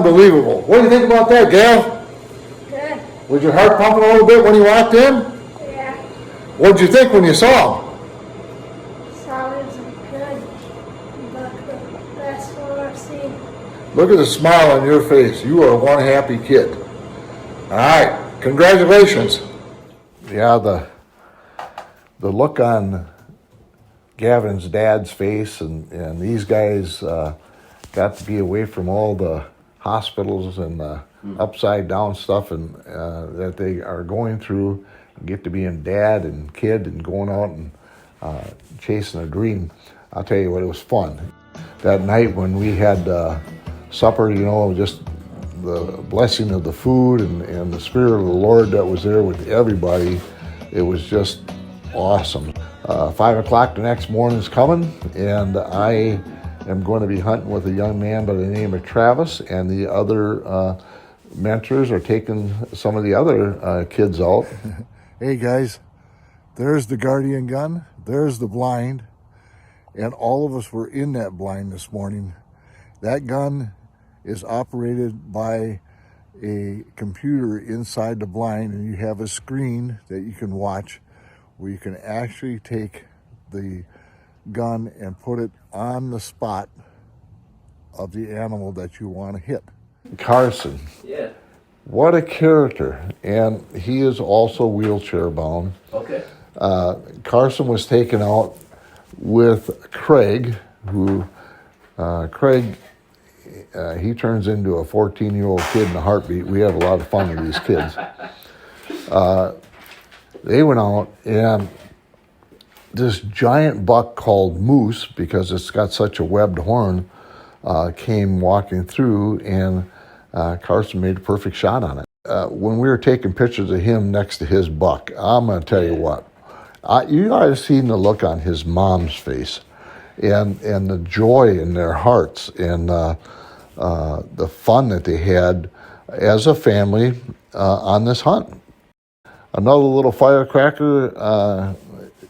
unbelievable. What do you think about that, Gail? Good. Was your heart pumping a little bit when you walked in? Yeah. What did you think when you saw him? Solids are good. But the best one I've seen. Look at the smile on your face. You are one happy kid. All right, congratulations. Yeah, the look on Gavin's dad's face and these guys got to be away from all the hospitals and the upside down stuff and that they are going through and get to being dad and kid and going out and chasing a dream. I'll tell you what, it was fun. That night when we had supper, you know, just the blessing of the food and the Spirit of the Lord that was there with everybody, it was just awesome. 5 o'clock the next morning is coming, and I am going to be hunting with a young man by the name of Travis, and the other mentors are taking some of the other kids out. Hey guys, there's the Guardian gun, there's the blind, and all of us were in that blind this morning. That gun is operated by a computer inside the blind, and you have a screen that you can watch where you can actually take the gun and put it on the spot of the animal that you want to hit. Carson. Yeah. What a character. And he is also wheelchair bound. Okay. Carson was taken out with Craig, who he turns into a 14-year-old kid in a heartbeat. We have a lot of fun with these kids. They went out, and this giant buck called Moose, because it's got such a webbed horn, came walking through, and Carson made a perfect shot on it. When we were taking pictures of him next to his buck, I'm going to tell you what, you ought to have seen the look on his mom's face and the joy in their hearts and the fun that they had as a family on this hunt. Another little firecracker,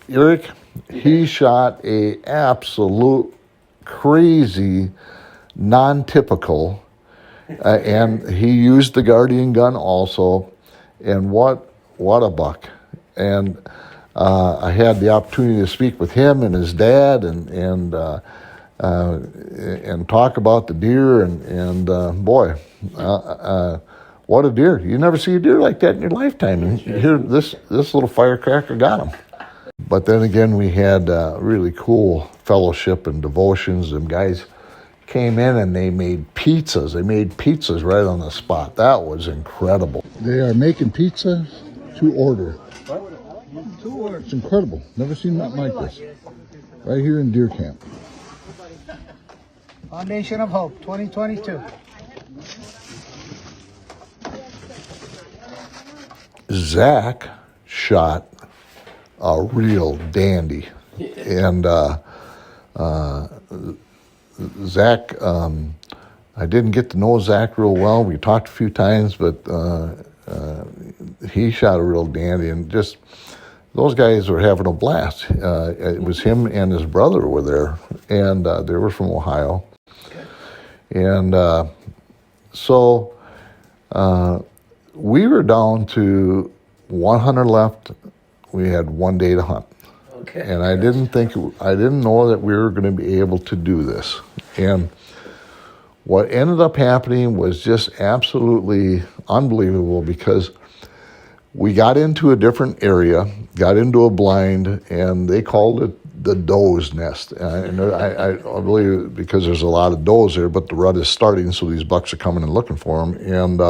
Eric, he shot a absolute crazy, non-typical, and he used the Guardian gun also, and what a buck. And I had the opportunity to speak with him and his dad and talk about the deer, and boy, what a deer. You never see a deer like that in your lifetime. And here, this little firecracker got him. But then again, we had really cool fellowship and devotions. And guys came in and they made pizzas. They made pizzas right on the spot. That was incredible. They are making pizza to order. What? To order. It's incredible. Never seen nothing like this. Right here in deer camp. Foundation of Hope, 2022. Zach shot a real dandy. And Zach, I didn't get to know Zach real well. We talked a few times, but he shot a real dandy. And just, those guys were having a blast. It was him and his brother were there, and they were from Ohio. And so we were down to 100 left. We had 1 day to hunt. Okay. And I didn't know that we were going to be able to do this. And what ended up happening was just absolutely unbelievable, because we got into a different area, got into a blind, and they called it the doe's nest. And I believe because there's a lot of does there, but the rut is starting, so these bucks are coming and looking for them. And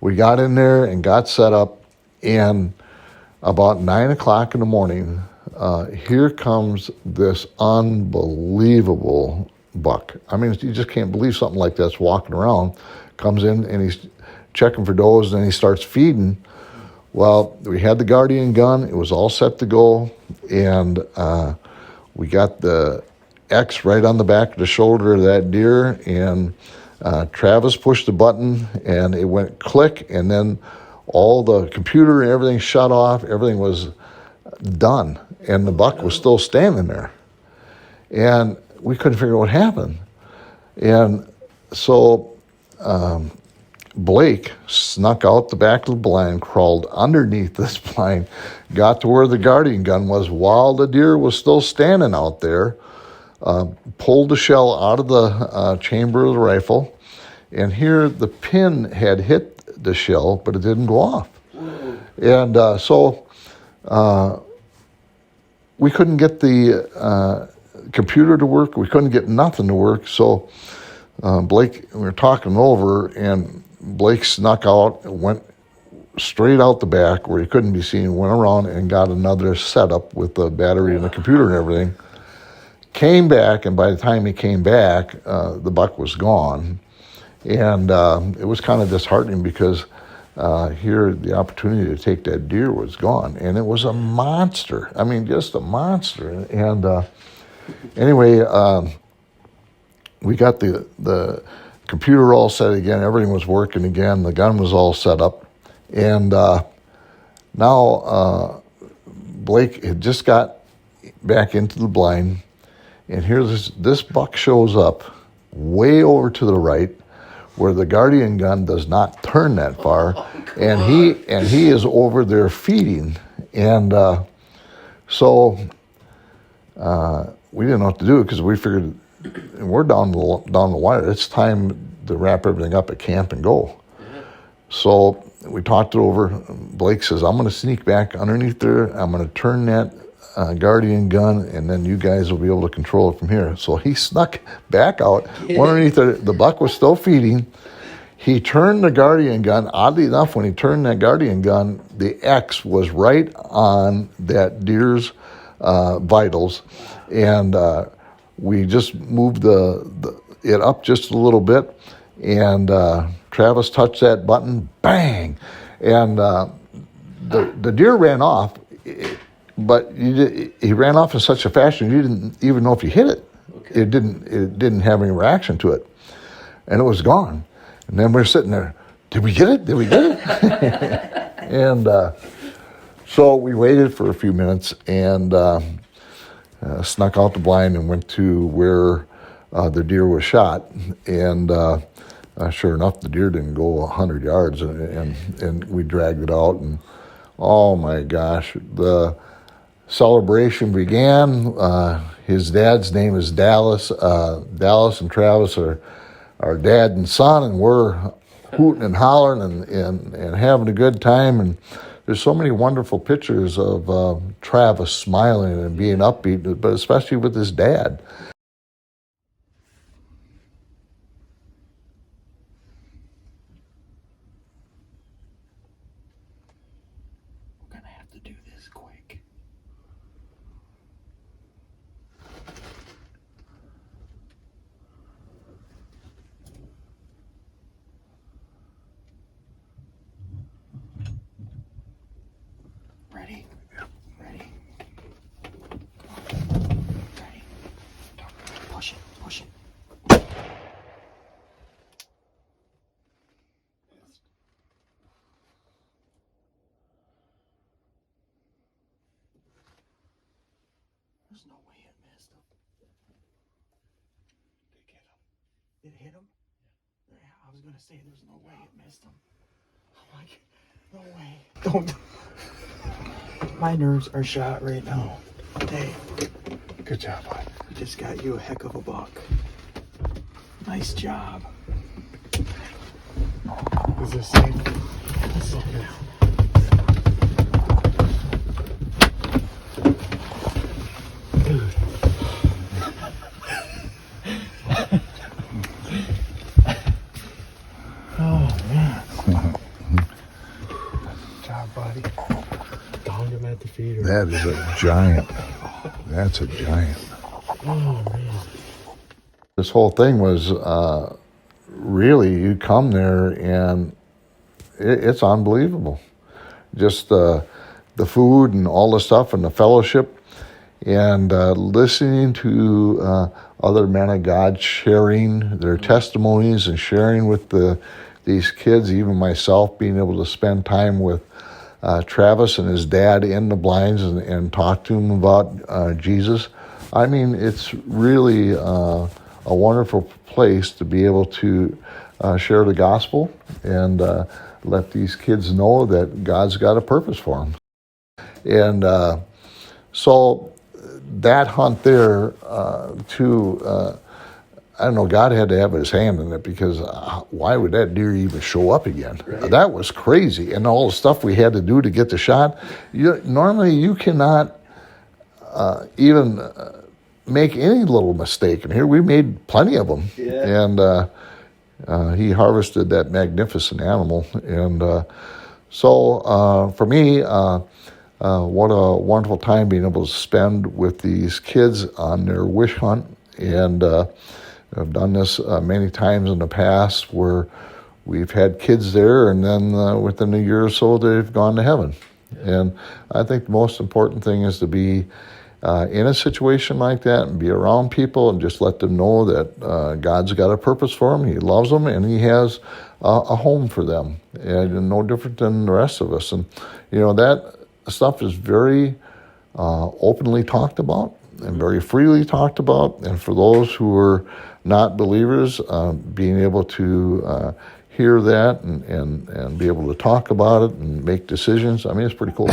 we got in there and got set up, and about 9 o'clock in the morning, here comes this unbelievable buck. I mean, you just can't believe something like that's walking around. Comes in and he's checking for does, and then he starts feeding. Well, we had the Guardian gun. It was all set to go, and we got the X right on the back of the shoulder of that deer, and Travis pushed the button, and it went click, and then all the computer and everything shut off. Everything was done, and the buck was still standing there. And we couldn't figure out what happened. And so Blake snuck out the back of the blind, crawled underneath this blind, got to where the guardian gun was while the deer was still standing out there, pulled the shell out of the chamber of the rifle, and here the pin had hit the shell, but it didn't go off. And so we couldn't get the computer to work. We couldn't get nothing to work. So Blake, we were talking over, and Blake snuck out and went straight out the back where he couldn't be seen, went around and got another setup with the battery and the computer and everything. Came back, and by the time he came back, the buck was gone. And it was kind of disheartening because here the opportunity to take that deer was gone. And it was a monster. I mean, just a monster. And anyway, we got the computer all set again. Everything was working again. The gun was all set up. And now Blake had just got back into the blind. And here's this buck shows up way over to the right, where the guardian gun does not turn that far, and he is over there feeding. And so we didn't know what to do, because we figured we're down the wire. It's time to wrap everything up at camp and go. So we talked it over. Blake says, I'm going to sneak back underneath there. I'm going to turn that guardian gun, and then you guys will be able to control it from here. So he snuck back out. Underneath the buck was still feeding. He turned the guardian gun. Oddly enough, when he turned that guardian gun, the X was right on that deer's vitals, and we just moved it up just a little bit, and Travis touched that button, bang, and the deer ran off. But he ran off in such a fashion you didn't even know if you hit it. Okay. It didn't have any reaction to it, and it was gone. And then we're sitting there. Did we get it? Did we get it? And so we waited for a few minutes and snuck out the blind and went to where the deer was shot. And sure enough, the deer didn't go 100 yards, and we dragged it out. And oh my gosh, the celebration began. His dad's name is Dallas. Dallas and Travis are dad and son, and we're hooting and hollering and having a good time. And there's so many wonderful pictures of Travis smiling and being upbeat, but especially with his dad. We're gonna have to do this quick. Ready? Ready? Ready? Push it, push it. There's no way it missed him. Did it hit him? Yeah, I was gonna say there's no way it missed him. I'm like, no way. Don't. My nerves are shot right now. Hey, Good job, bud. we just got you a heck of a buck. Nice job. Is this safe? It's okay. Dude. Oh man. Good job, buddy. Found him at the feeder. That is a giant. That's a giant. Oh, man. This whole thing was really, you come there and it's unbelievable. Just the food and all the stuff and the fellowship, and listening to other men of God sharing their testimonies and sharing with these kids, even myself being able to spend time with Travis and his dad in the blinds and talk to him about Jesus. I mean, it's really a wonderful place to be able to share the gospel and let these kids know that God's got a purpose for them. And so that hunt there, I don't know, God had to have his hand in it, because why would that deer even show up again? Right. That was crazy. And all the stuff we had to do to get the shot. Normally you cannot even make any little mistake. And here we made plenty of them. Yeah. And he harvested that magnificent animal. And so for me, what a wonderful time being able to spend with these kids on their wish hunt. And I've done this many times in the past where we've had kids there, and then within a year or so, they've gone to heaven. And I think the most important thing is to be in a situation like that and be around people and just let them know that God's got a purpose for them. He loves them, and he has a home for them, and no different than the rest of us. And, that stuff is very openly talked about and very freely talked about. And for those who are not believers, being able to hear that and be able to talk about it and make decisions, I mean, it's pretty cool.